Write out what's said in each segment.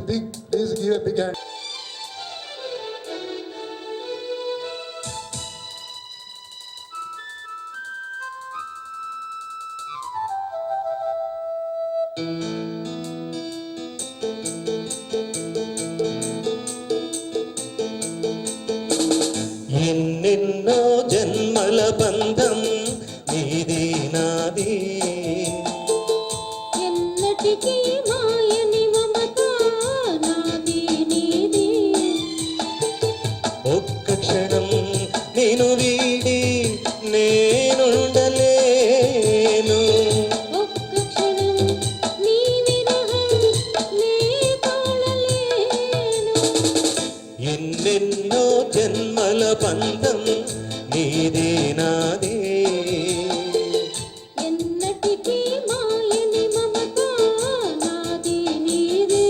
please give a big hand. ఎన్నెన్నో జన్మల బంధం నీది నాది, ఎన్నటికీ మాయని మమత నాది నీది. ఒక్క క్షణం నేను వీడి నేనుండలేను, ఒక్క క్షణం నీ విరహం నే తాళలేను. ఎన్నెన్నో జన్మల బంధం నీది నాది, ఎన్నటికీ మాయని మమత నాది నీది.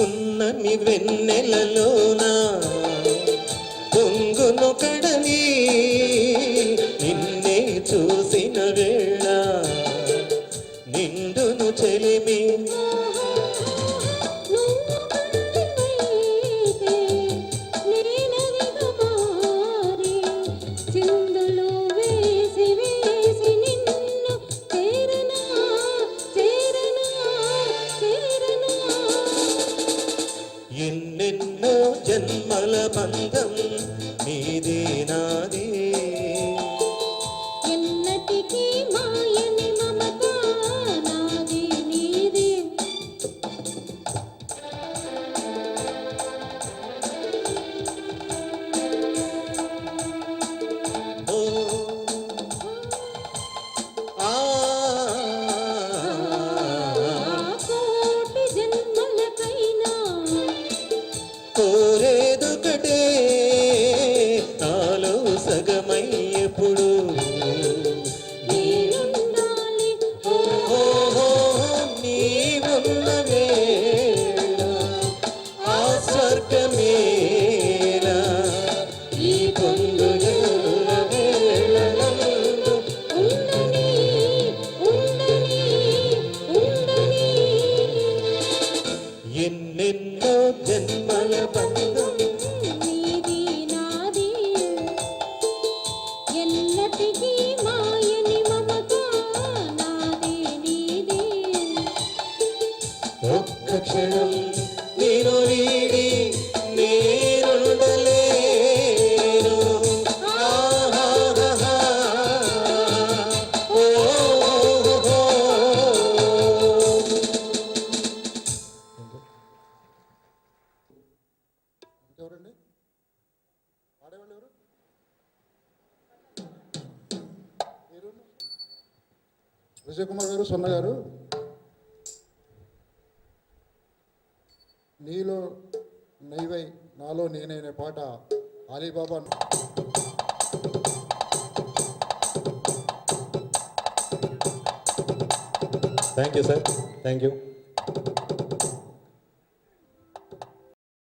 ఉన్నని వెన్నెలలోన పొంగును కడలి నిన్నే చూసిన వేళ నిండును చెలిమి. నువ్వు కళ్ళైతే నేనదిగా మారి చిందులు వేసి వేసి నిన్ను చేరనా చేరనా చేరనా. ఎన్నెన్నో జన్మల బంధం నీది నాది, ఎన్నటికీ మాయని మమత నాది నీది. ఓ ఆ కోటి జన్మలకైనా కోరేదొకటే నాలో సగమై ఎప్పుడు నేనుండాలి. ఓహో నీవున్న వేళ ఆ స్వర్గమేలా ఈ పొందుగల వేళలందు ఉండని ఉండని ఉండని. ఎన్నెన్నో జన్మల బంధం నీది నాది, ఎన్నటికీ మాయని మమత నాది నీది. ఒక్క క్షణం నేను వీడి నేనుండలేను. ఆహాహా. ఓహో. ఎవరండి ఆడేవాళ్ళు ఎవరు? విజయ్ కుమార్ గారు, సొన్న గారు. నీలో నీవై నాలో నేనైన పాట Alibaba. Thank you sir, thank you.